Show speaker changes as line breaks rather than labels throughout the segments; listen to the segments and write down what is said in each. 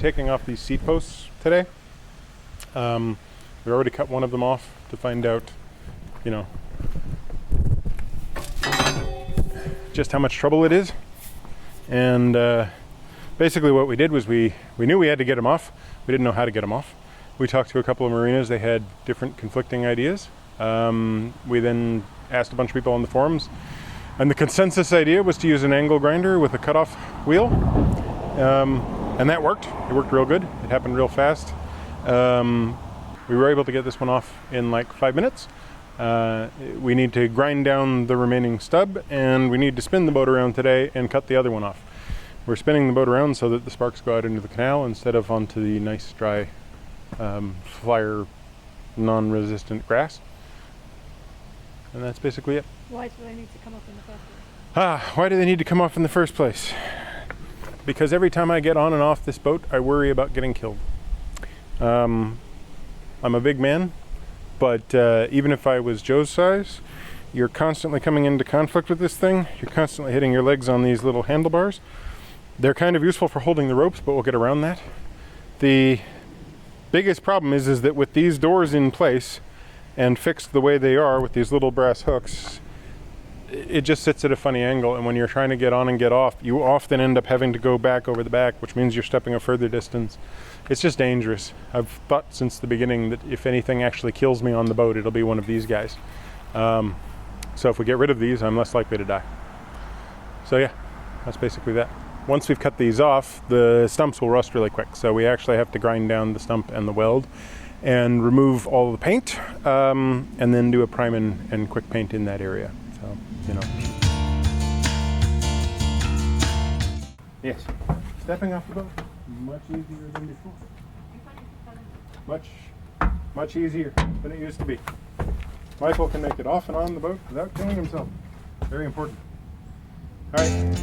taking off these seat posts today. We already cut one of them off to find out, you know, just how much trouble it is. And basically what we did was we knew we had to get them off. We didn't know how to get them off. We talked to a couple of marinas. They had different conflicting ideas. We then asked a bunch of people on the forums, and the consensus idea was to use an angle grinder with a cutoff wheel. And that worked. It worked real good. It happened real fast. We were able to get this one off in like 5 minutes. We need to grind down the remaining stub, and we need to spin the boat around today and cut the other one off. We're spinning the boat around so that the sparks go out into the canal instead of onto the nice dry fire non-resistant grass. And that's basically it.
Why do they need to come off in the first place?
Why do they need to come off in the first place? Because every time I get on and off this boat, I worry about getting killed. I'm a big man, but even if I was Joe's size, you're constantly coming into conflict with this thing. You're constantly hitting your legs on these little handlebars. They're kind of useful for holding the ropes, but we'll get around that. The biggest problem is that with these doors in place and fixed the way they are with these little brass hooks, it just sits at a funny angle, and when you're trying to get on and get off, you often end up having to go back over the back, which means you're stepping a further distance. It's just dangerous. I've thought since the beginning that if anything actually kills me on the boat, it'll be one of these guys. So if we get rid of these, I'm less likely to die. So yeah, that's basically that. Once we've cut these off, the stumps will rust really quick, so we actually have to grind down the stump and the weld and remove all the paint, and then do a prime and quick paint in that area. So, you know. Yes, stepping off the boat, much easier than before. Much easier than it used to be. Michael can make it off and on the boat without killing himself. Very important. All right.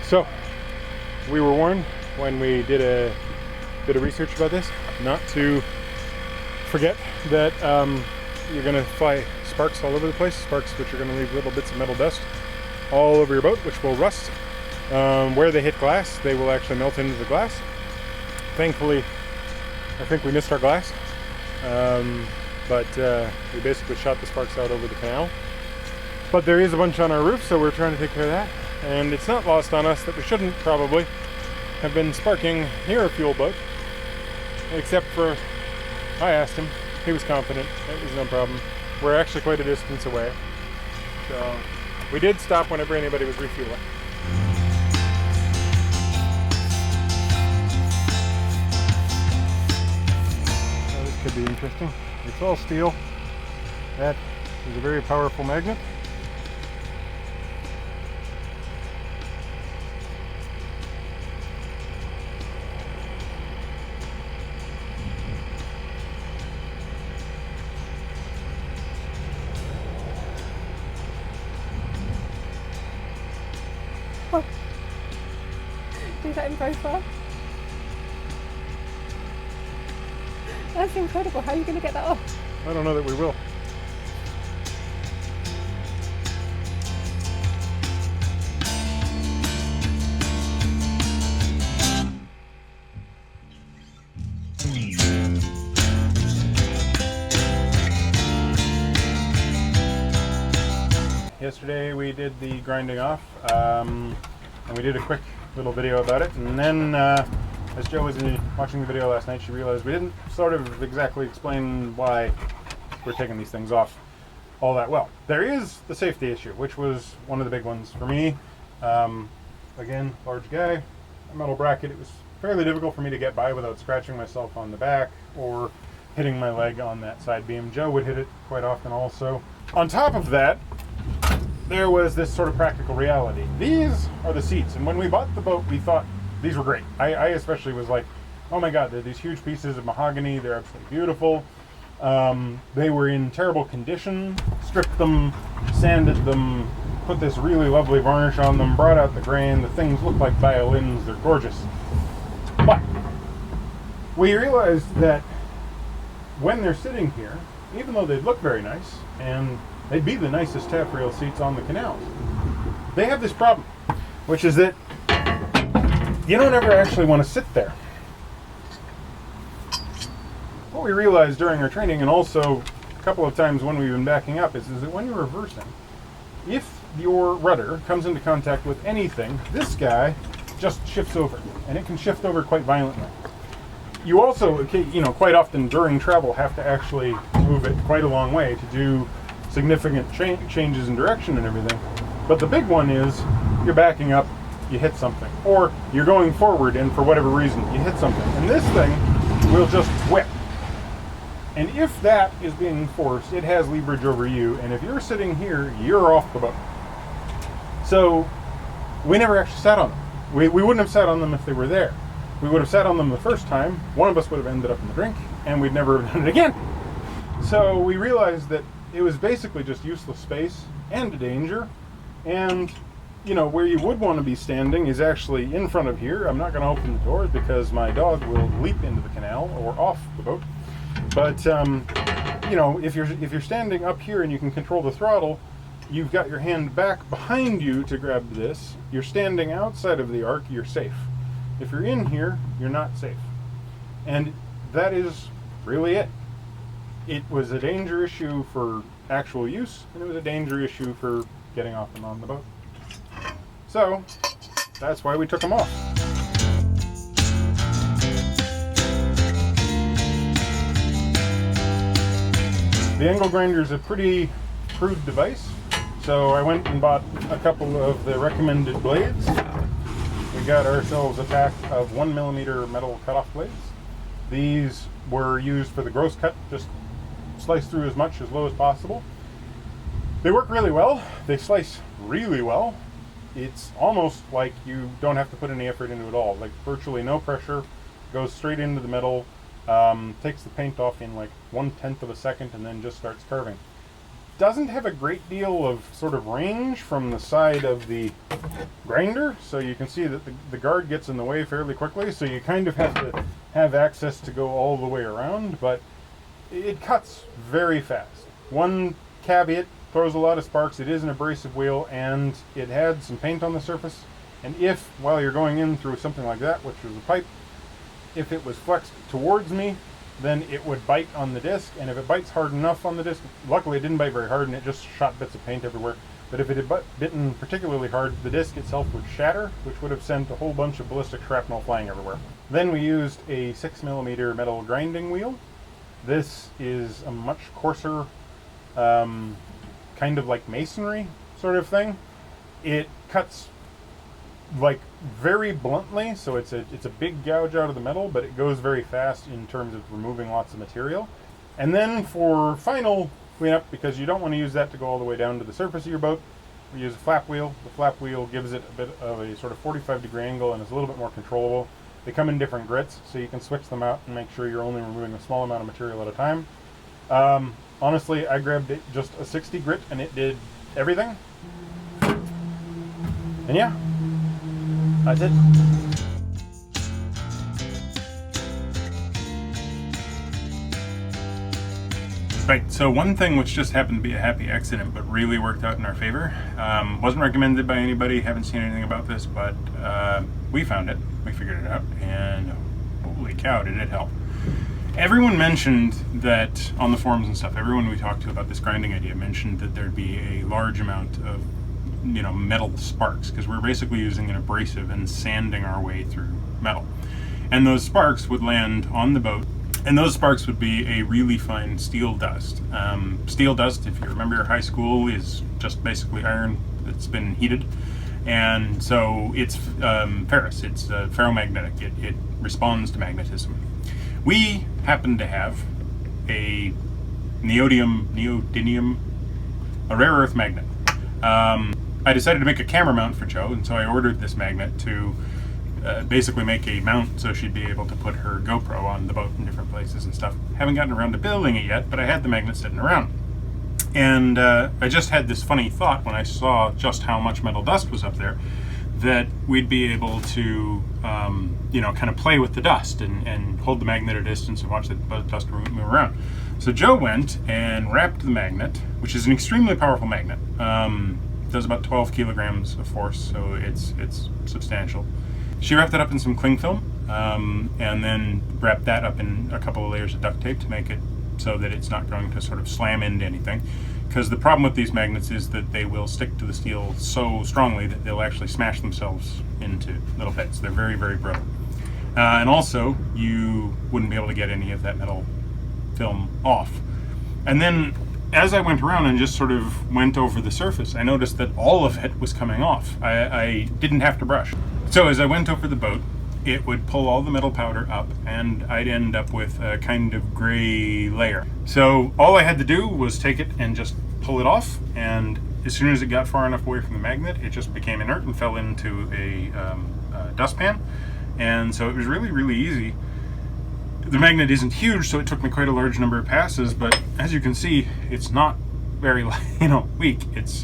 So, we were warned when we did a bit of research about this not to forget that you're going to fly sparks all over the place, sparks which are going to leave little bits of metal dust all over your boat, which will rust. Where they hit glass, they will actually melt into the glass. Thankfully, I think we missed our glass, but we basically shot the sparks out over the canal. But there is a bunch on our roof, so we're trying to take care of that. And it's not lost on us that we shouldn't probably have been sparking near a fuel boat, except for, I asked him, he was confident, it was no problem. We're actually quite a distance away, so we did stop whenever anybody was refueling. So this could be interesting. It's all steel. That is a very powerful magnet.
Do that in profile. That's incredible. How are you going to get that off?
I don't know that we will. Yesterday we did the grinding off, and we did a quick little video about it, and then as Joe was watching the video last night, she realized we didn't sort of exactly explain why we're taking these things off all that well. There is the safety issue, which was one of the big ones for me. Again, large guy, a metal bracket, it was fairly difficult for me to get by without scratching myself on the back or hitting my leg on that side beam. Joe would hit it quite often also. On top of that, there was this sort of practical reality. These are the seats, and when we bought the boat, we thought these were great. I especially was like, oh my god, they're these huge pieces of mahogany, they're absolutely beautiful. They were in terrible condition, stripped them, sanded them, put this really lovely varnish on them, brought out the grain, the things look like violins, they're gorgeous. But we realized that when they're sitting here, even though they'd look very nice, and they'd be the nicest taffrail seats on the canals, they have this problem, which is that you don't ever actually want to sit there. What we realized during our training, and also a couple of times when we've been backing up, is that when you're reversing, if your rudder comes into contact with anything, this guy just shifts over, and it can shift over quite violently. You also, quite often during travel have to actually move it quite a long way to do significant changes in direction and everything. But the big one is you're backing up, you hit something, or you're going forward and for whatever reason you hit something, and this thing will just whip. And if that is being forced, it has leverage over you, and if you're sitting here, you're off the boat. So we never actually sat on them. We wouldn't have sat on them if they were there. We would have sat on them the first time, one of us would have ended up in the drink, and we'd never have done it again. So we realized that it was basically just useless space and a danger, and where you would want to be standing is actually in front of here. I'm not going to open the doors because my dog will leap into the canal or off the boat. But if you're standing up here and you can control the throttle, you've got your hand back behind you to grab this. You're standing outside of the arc, you're safe. If you're in here, you're not safe. And that is really it. It was a danger issue for actual use, and it was a danger issue for getting off and on the boat. So that's why we took them off. The angle grinder is a pretty crude device, so I went and bought a couple of the recommended blades. We got ourselves a pack of 1mm metal cutoff blades. These were used for the gross cut, just slice through as much as low as possible. They work really well, they slice really well. It's almost like you don't have to put any effort into it at all, like virtually no pressure, goes straight into the metal. Takes the paint off in like 1/10 of a second and then just starts carving. Doesn't have a great deal of sort of range from the side of the grinder, so you can see that the guard gets in the way fairly quickly, so you kind of have to have access to go all the way around, but it cuts very fast. One caveat, throws a lot of sparks, it is an abrasive wheel, and it had some paint on the surface, and if, while you're going in through something like that, which was a pipe, if it was flexed towards me, then it would bite on the disc, and if it bites hard enough on the disc, luckily it didn't bite very hard and it just shot bits of paint everywhere, but if it had bitten particularly hard, the disc itself would shatter, which would have sent a whole bunch of ballistic shrapnel flying everywhere. Then we used a 6mm metal grinding wheel. This is a much coarser, kind of like masonry sort of thing. It cuts like very bluntly, so it's a big gouge out of the metal, but it goes very fast in terms of removing lots of material. And then for final cleanup, because you don't want to use that to go all the way down to the surface of your boat, we use a flap wheel. The flap wheel gives it a bit of a sort of 45-degree angle and is a little bit more controllable. They come in different grits, so you can switch them out and make sure you're only removing a small amount of material at a time. Honestly, I grabbed it just a 60 grit and it did everything. And yeah, that's it. Right, so one thing which just happened to be a happy accident but really worked out in our favor, wasn't recommended by anybody, haven't seen anything about this, but we found it, we figured it out, and holy cow, did it help. Everyone mentioned that, on the forums and stuff, everyone we talked to about this grinding idea mentioned that there'd be a large amount of metal sparks, because we're basically using an abrasive and sanding our way through metal. And those sparks would land on the boat, and those sparks would be a really fine steel dust. Steel dust, if you remember your high school, is just basically iron that's been heated. And so it's ferrous. It's ferromagnetic. It responds to magnetism. We happen to have a neodymium, a rare earth magnet. I decided to make a camera mount for Joe, and so I ordered this magnet to basically make a mount so she'd be able to put her GoPro on the boat in different places and stuff. Haven't gotten around to building it yet, but I had the magnet sitting around. And I just had this funny thought when I saw just how much metal dust was up there, that we'd be able to, kind of play with the dust and hold the magnet at a distance and watch the dust move around. So Joe went and wrapped the magnet, which is an extremely powerful magnet. Does about 12 kilograms of force, so it's substantial. She wrapped it up in some cling film, and then wrapped that up in a couple of layers of duct tape to make it so that it's not going to sort of slam into anything. Because the problem with these magnets is that they will stick to the steel so strongly that they'll actually smash themselves into little bits. They're very, very brittle. And also, you wouldn't be able to get any of that metal film off. And then, as I went around and just sort of went over the surface, I noticed that all of it was coming off. I didn't have to brush. So as I went over the boat, it would pull all the metal powder up, and I'd end up with a kind of gray layer. So all I had to do was take it and just pull it off, and as soon as it got far enough away from the magnet, it just became inert and fell into a dustpan. And so it was really, really easy. The magnet isn't huge, so it took me quite a large number of passes, but as you can see, it's not very, weak. It's,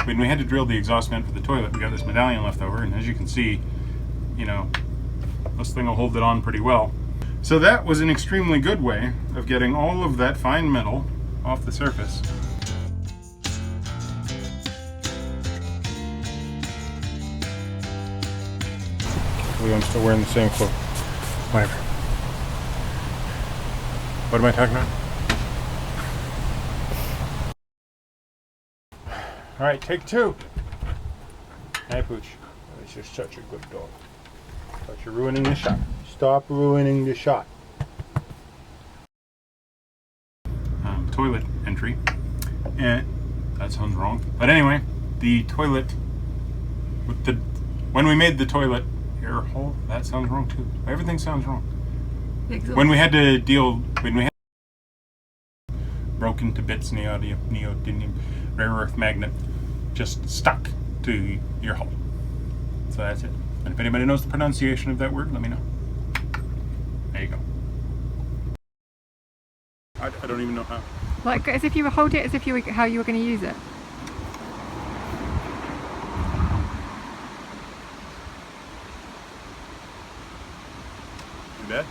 when we had to drill the exhaust vent for the toilet, we got this medallion left over, and as you can see, this thing will hold it on pretty well. So that was an extremely good way of getting all of that fine metal off the surface. I'm still wearing the same clothes. Whatever. What am I talking about? All right, take two. Hey, Pooch. This is such a good dog. But you're ruining the shot. Stop ruining the shot. Toilet entry. And that sounds wrong. But anyway, the toilet when we made the toilet air hole, that sounds wrong too. Everything sounds wrong.
Exactly.
When we had broken to bits neodymium rare earth magnet just stuck to your hull. So that's it. And if anybody knows the pronunciation of that word, let me know. There you go. I don't even know how.
Like as if you were holding it, as if how you were going to use it.
You bet.